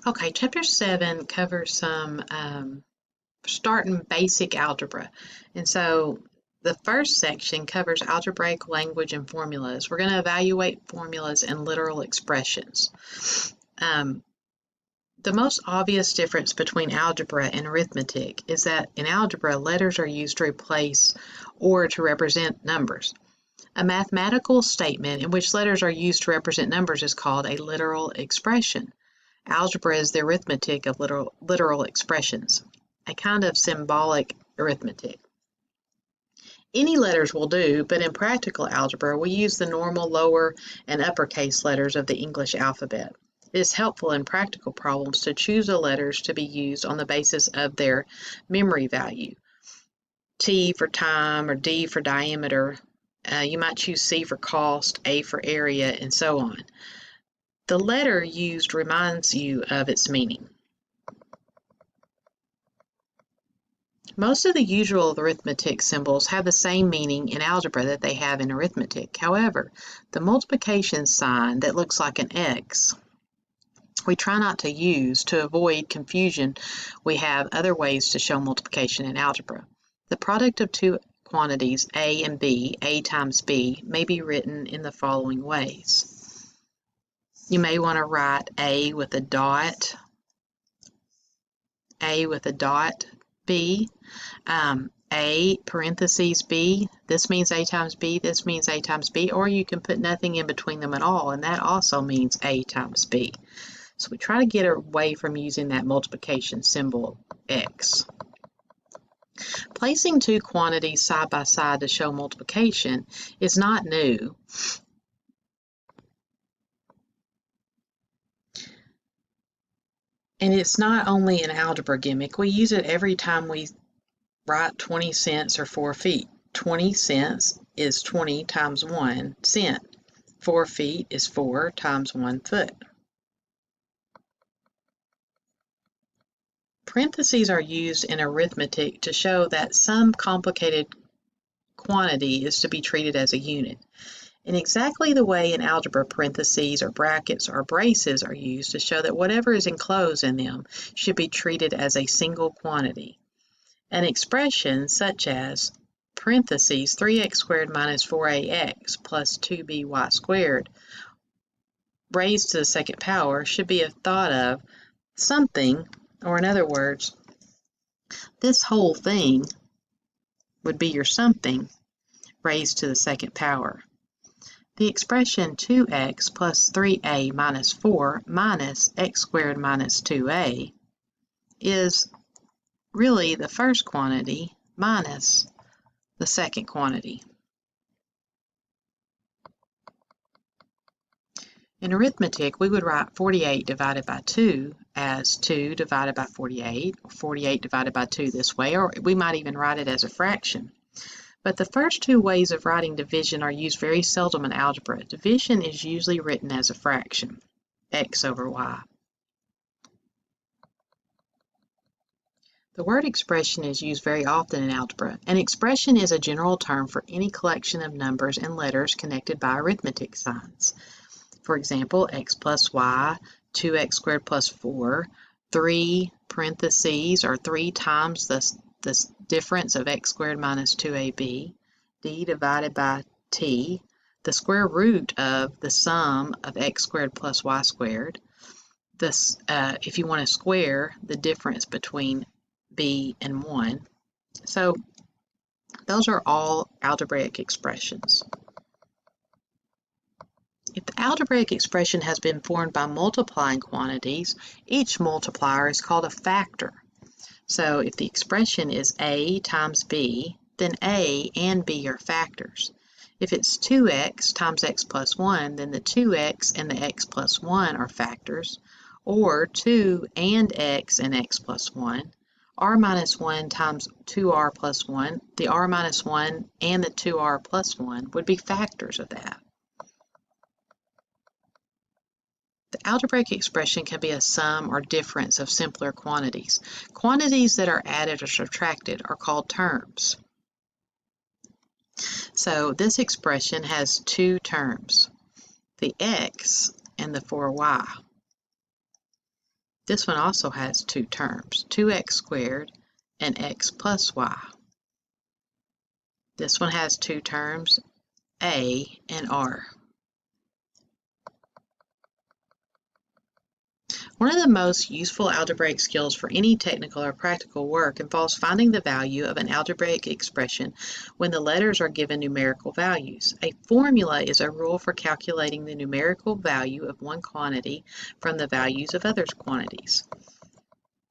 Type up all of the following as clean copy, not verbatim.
Okay, Chapter 7 covers some starting basic algebra. And so the first section covers algebraic language and formulas. We're going to evaluate formulas and literal expressions. Um, the most obvious difference between algebra and arithmetic is that in algebra, letters are used to replace or to represent numbers. A mathematical statement in which letters are used to represent numbers is called a literal expression. Algebra is the arithmetic of literal expressions, a kind of symbolic arithmetic. Any letters will do, but in practical algebra, we use the normal lower and uppercase letters of the English alphabet. It is helpful in practical problems to choose the letters to be used on the basis of their memory value. T for time or D for diameter. You might choose C for cost, A for area, and so on. The letter used reminds you of its meaning. Most of the usual arithmetic symbols have the same meaning in algebra that they have in arithmetic. However, the multiplication sign that looks like an X, we try not to use to avoid confusion. We have other ways to show multiplication in algebra. The product of two quantities, A and B, A times B, may be written in the following ways. You may want to write A with a dot, B, A parentheses B, this means A times B, this means A times B, or you can put nothing in between them at all, and that also means A times B. So we try to get away from using that multiplication symbol X. Placing two quantities side by side to show multiplication is not new. And it's not only an algebra gimmick, we use it every time we write 20 cents or 4 feet. 20 cents is 20 times 1 cent. 4 feet is 4 times 1 foot. Parentheses are used in arithmetic to show that some complicated quantity is to be treated as a unit. In exactly the way in algebra parentheses or brackets or braces are used to show that whatever is enclosed in them should be treated as a single quantity. An expression such as parentheses 3x squared minus 4ax plus 2by squared raised to the second power should be thought of something, or in other words, this whole thing would be your something raised to the second power. The expression 2x plus 3a minus 4 minus x squared minus 2a is really the first quantity minus the second quantity. In arithmetic, we would write 48 divided by 2 as 2 divided by 48, or 48 divided by 2 this way, or we might even write it as a fraction. But the first two ways of writing division are used very seldom in algebra. Division is usually written as a fraction, x over y. The word expression is used very often in algebra. An expression is a general term for any collection of numbers and letters connected by arithmetic signs. For example, x plus y, 2x squared plus 4, 3 parentheses, or 3 times the difference of x squared minus 2ab, d divided by t, the square root of the sum of x squared plus y squared. This, if you want to square the difference between b and 1. So those are all algebraic expressions. If the algebraic expression has been formed by multiplying quantities, each multiplier is called a factor. So if the expression is a times b, then a and b are factors. If it's 2x times x plus 1, then the 2x and the x plus 1 are factors, or 2 and x plus 1. R minus 1 times 2r plus 1, the r minus 1 and the 2r plus 1 would be factors of that. The algebraic expression can be a sum or difference of simpler quantities. Quantities that are added or subtracted are called terms. So this expression has two terms, the x and the 4y. This one also has two terms, 2x squared and x plus y. This one has two terms, a and r. One of the most useful algebraic skills for any technical or practical work involves finding the value of an algebraic expression when the letters are given numerical values. A formula is a rule for calculating the numerical value of one quantity from the values of other quantities.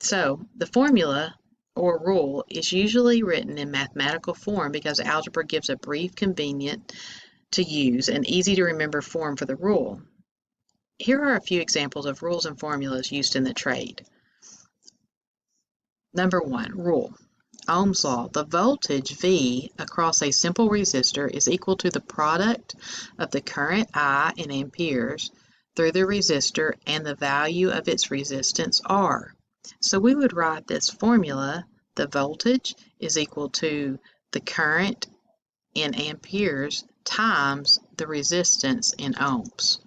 So, the formula or rule is usually written in mathematical form because algebra gives a brief, convenient to use, and easy to remember form for the rule. Here are a few examples of rules and formulas used in the trade. Number 1, rule. Ohm's law. The voltage V across a simple resistor is equal to the product of the current I in amperes through the resistor and the value of its resistance R. So we would write this formula, the voltage is equal to the current in amperes times the resistance in ohms.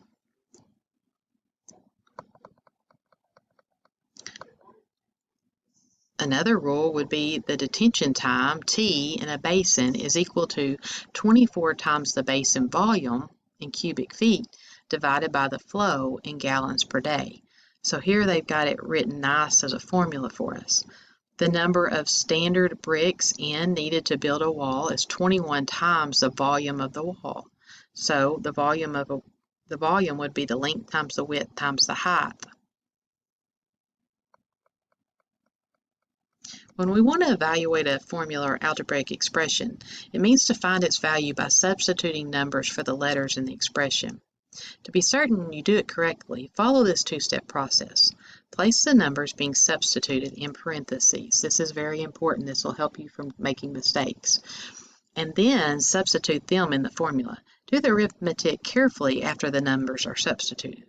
Another rule would be the detention time, T, in a basin is equal to 24 times the basin volume in cubic feet divided by the flow in gallons per day. So here they've got it written nice as a formula for us. The number of standard bricks N needed to build a wall is 21 times the volume of the wall. So the volume would be the length times the width times the height. When we want to evaluate a formula or algebraic expression, it means to find its value by substituting numbers for the letters in the expression. To be certain you do it correctly, follow this two-step process. Place the numbers being substituted in parentheses. This is very important. This will help you from making mistakes. And then substitute them in the formula. Do the arithmetic carefully after the numbers are substituted.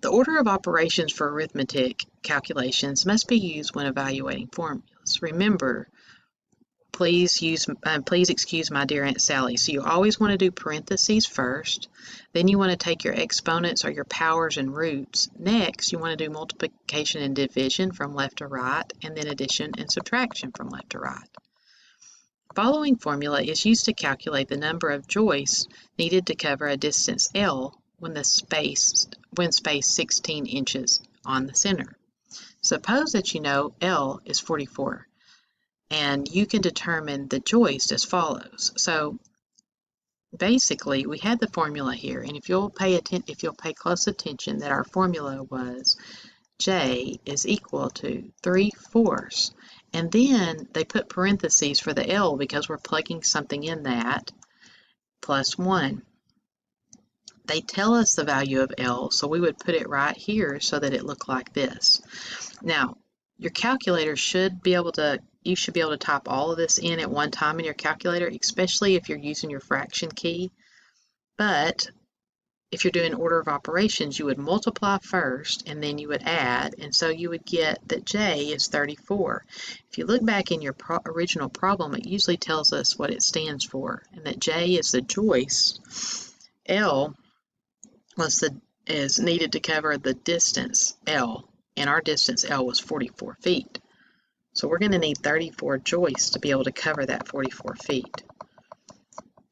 The order of operations for arithmetic calculations must be used when evaluating formulas. Remember, please excuse my dear Aunt Sally. So you always want to do parentheses first. Then you want to take your exponents or your powers and roots. Next, you want to do multiplication and division from left to right, and then addition and subtraction from left to right. The following formula is used to calculate the number of joists needed to cover a distance L when spaced 16 inches on the center. Suppose that you know L is 44, and you can determine the joist as follows. So basically, we had the formula here, and if you'll pay close attention, that our formula was J is equal to 3/4, and then they put parentheses for the L because we're plugging something in that, plus 1. They tell us the value of L, so we would put it right here so that it looked like this. Now, your calculator should be able to type all of this in at one time in your calculator, especially if you're using your fraction key. But if you're doing order of operations, you would multiply first and then you would add, and so you would get that J is 34. If you look back in your original problem, it usually tells us what it stands for, and that J is the joist. L is needed to cover the distance L, and our distance L was 44 feet. So we're going to need 34 joists to be able to cover that 44 feet.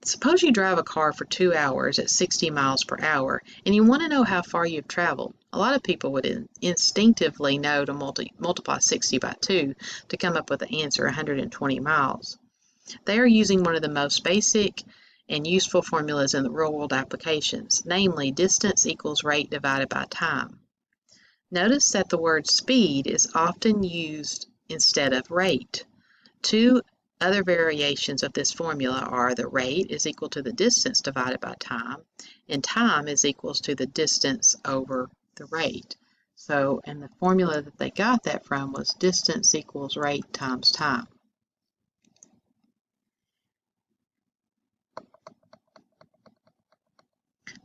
Suppose you drive a car for 2 hours at 60 miles per hour, and you want to know how far you've traveled. A lot of people would instinctively know to multiply 60 by 2 to come up with the answer 120 miles. They are using one of the most basic and useful formulas in the real-world applications, namely distance equals rate divided by time. Notice that the word speed is often used instead of rate. Two other variations of this formula are the rate is equal to the distance divided by time, and time is equals to the distance over the rate. So, and the formula that they got that from was distance equals rate times time.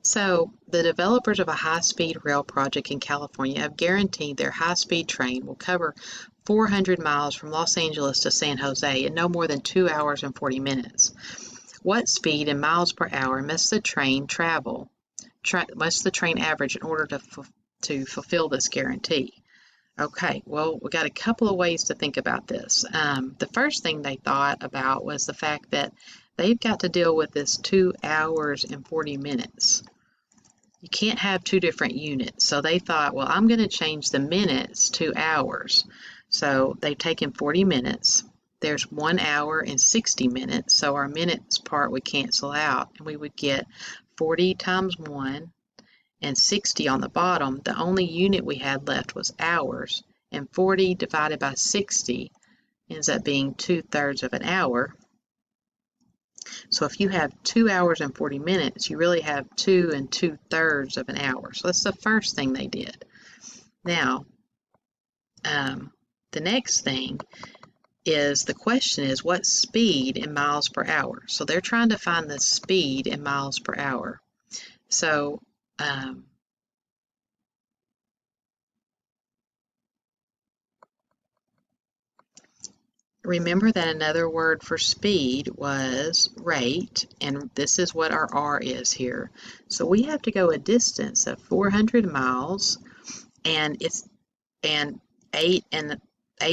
So, the developers of a high-speed rail project in California have guaranteed their high-speed train will cover 400 miles from Los Angeles to San Jose in no more than 2 hours and 40 minutes. What speed in miles per hour must the train average in order to to fulfill this guarantee. Okay, well, we got a couple of ways to think about this. The first thing they thought about was the fact that they've got to deal with this 2 hours and 40 minutes. You can't have two different units. So they thought, well, I'm going to change the minutes to hours. So they've taken 40 minutes. There's 1 hour and 60 minutes. So our minutes part would cancel out, and we would get 40 times 1 and 60 on the bottom. The only unit we had left was hours, and 40 divided by 60 ends up being 2/3 of an hour. So if you have 2 hours and 40 minutes, you really have 2 2/3 of an hour. So that's the first thing they did. Now, the next thing is, the question is, what speed in miles per hour? So they're trying to find the speed in miles per hour. So remember that another word for speed was rate, and this is what our R is here. So we have to go a distance of 400 miles, and it's 8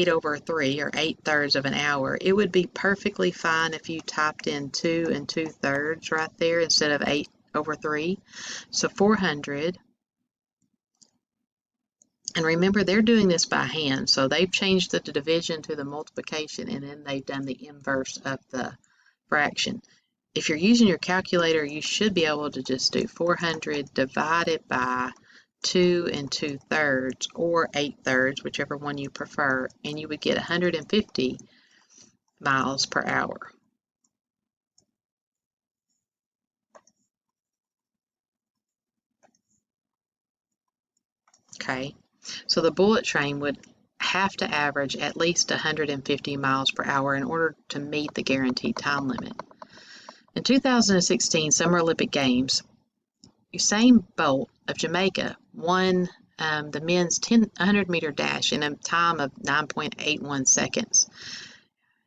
over 3, or 8/3 of an hour. It would be perfectly fine if you typed in 2 2/3 right there instead of 8 over 3. So 400. And remember, they're doing this by hand, so they've changed the division to the multiplication, and then they've done the inverse of the fraction. If you're using your calculator, you should be able to just do 400 divided by 2 2/3, or 8/3, whichever one you prefer, and you would get 150 miles per hour. Okay, so the bullet train would have to average at least 150 miles per hour in order to meet the guaranteed time limit. In 2016 Summer Olympic Games, Usain Bolt of Jamaica won the men's 100-meter dash in a time of 9.81 seconds.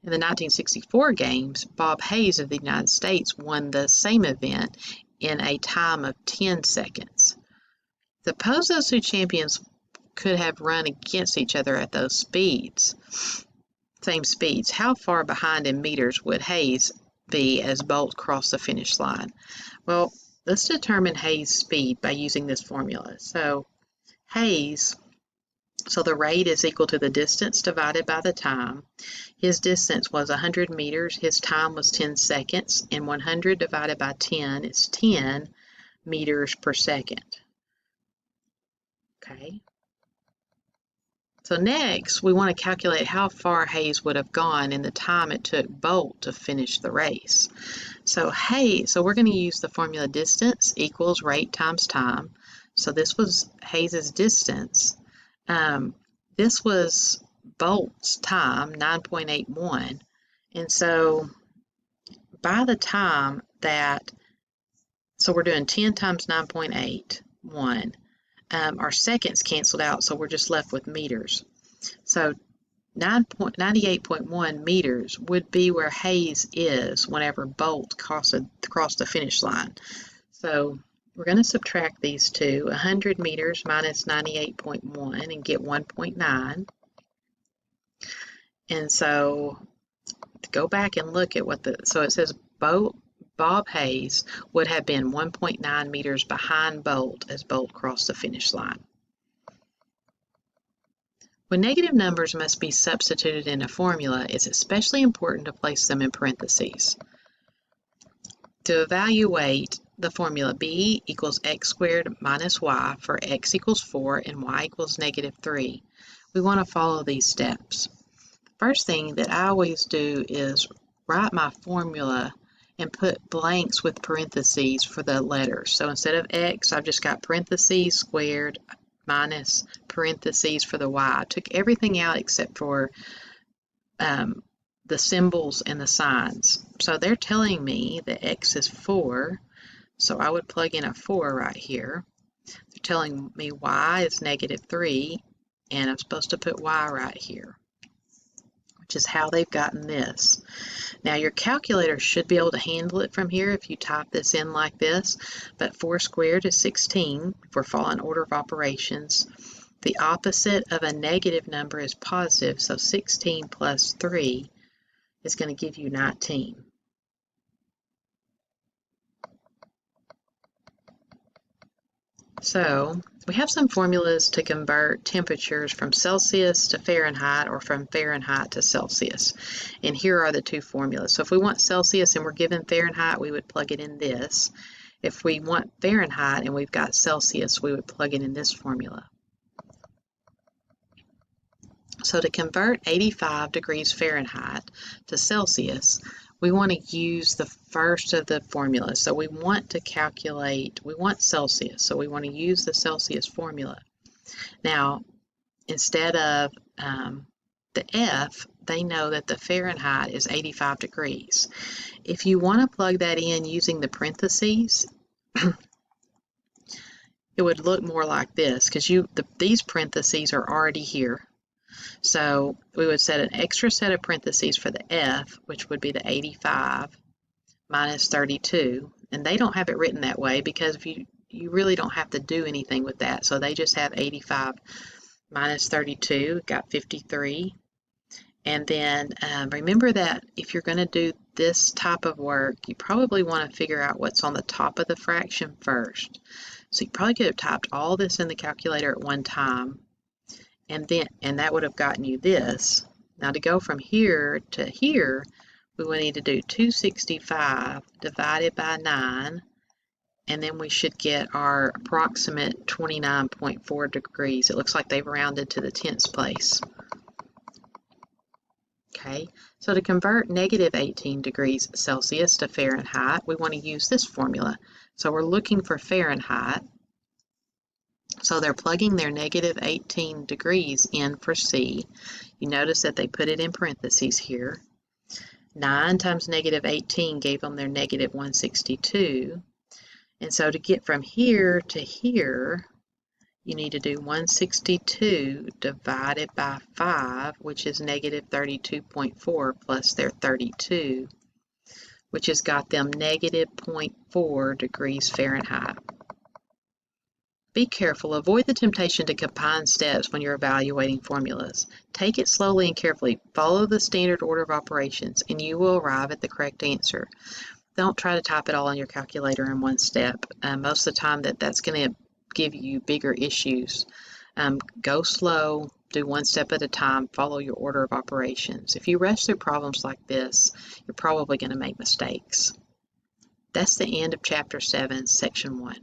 In the 1964 Games, Bob Hayes of the United States won the same event in a time of 10 seconds. Suppose those two champions could have run against each other at those speeds, same speeds. How far behind in meters would Hayes be as Bolt crossed the finish line? Well, let's determine Hayes' speed by using this formula. So Hayes, so the rate is equal to the distance divided by the time. His distance was 100 meters, his time was 10 seconds, and 100 divided by 10 is 10 meters per second. Okay. So next, we want to calculate how far Hayes would have gone in the time it took Bolt to finish the race. So we're going to use the formula distance equals rate times time. So this was Hayes's distance. This was Bolt's time, 9.81. And so by the time that, so we're doing 10 times 9.81. Our seconds canceled out, so we're just left with meters. So 98.1 meters would be where Hayes is whenever Bolt crossed the finish line. So we're going to subtract these two, 100 meters minus 98.1, and get 1.9. And so to go back and look at so it says Bob Hayes would have been 1.9 meters behind Bolt as Bolt crossed the finish line. When negative numbers must be substituted in a formula, it's especially important to place them in parentheses. To evaluate the formula, b equals x squared minus y for x equals 4 and y equals -3, we want to follow these steps. The first thing that I always do is write my formula and put blanks with parentheses for the letters. So instead of x, I've just got parentheses squared minus parentheses for the y. I took everything out except for the symbols and the signs. So they're telling me that x is 4, so I would plug in a 4 right here. They're telling me y is -3, and I'm supposed to put y right here. which is how they've gotten this. Now your calculator should be able to handle it from here if you type this in like this, but 4 squared is 16 if we're following order of operations. The opposite of a negative number is positive, so 16 plus 3 is going to give you 19. So we have some formulas to convert temperatures from Celsius to Fahrenheit or from Fahrenheit to Celsius. And here are the two formulas. So if we want Celsius and we're given Fahrenheit, we would plug it in this. If we want Fahrenheit and we've got Celsius, we would plug it in this formula. So to convert 85 degrees Fahrenheit to Celsius, we want to use the first of the formulas. So we want Celsius, so we want to use the Celsius formula. Now, instead of the F, they know that the Fahrenheit is 85 degrees. If you want to plug that in using the parentheses, it would look more like this, because these parentheses are already here. So we would set an extra set of parentheses for the F, which would be the 85 minus 32. And they don't have it written that way because you really don't have to do anything with that. So they just have 85 minus 32, got 53. And then remember that if you're going to do this type of work, you probably want to figure out what's on the top of the fraction first. So you probably could have typed all this in the calculator at one time. And that would have gotten you this. Now to go from here to here, we would need to do 265 divided by 9, and then we should get our approximate 29.4 degrees. It looks like they've rounded to the tenths place. Okay, so to convert negative 18 degrees Celsius to Fahrenheit, we want to use this formula. So we're looking for Fahrenheit. So they're plugging their negative 18 degrees in for C. You notice that they put it in parentheses here. 9 times negative 18 gave them their negative 162. And so to get from here to here, you need to do 162 divided by 5, which is negative 32.4 plus their 32, which has got them negative 0.4 degrees Fahrenheit. Be careful. Avoid the temptation to combine steps when you're evaluating formulas. Take it slowly and carefully. Follow the standard order of operations, and you will arrive at the correct answer. Don't try to type it all in your calculator in one step. Most of the time that's going to give you bigger issues. Go slow, do one step at a time, follow your order of operations. If you rush through problems like this, you're probably going to make mistakes. That's the end of Chapter 7, Section 1.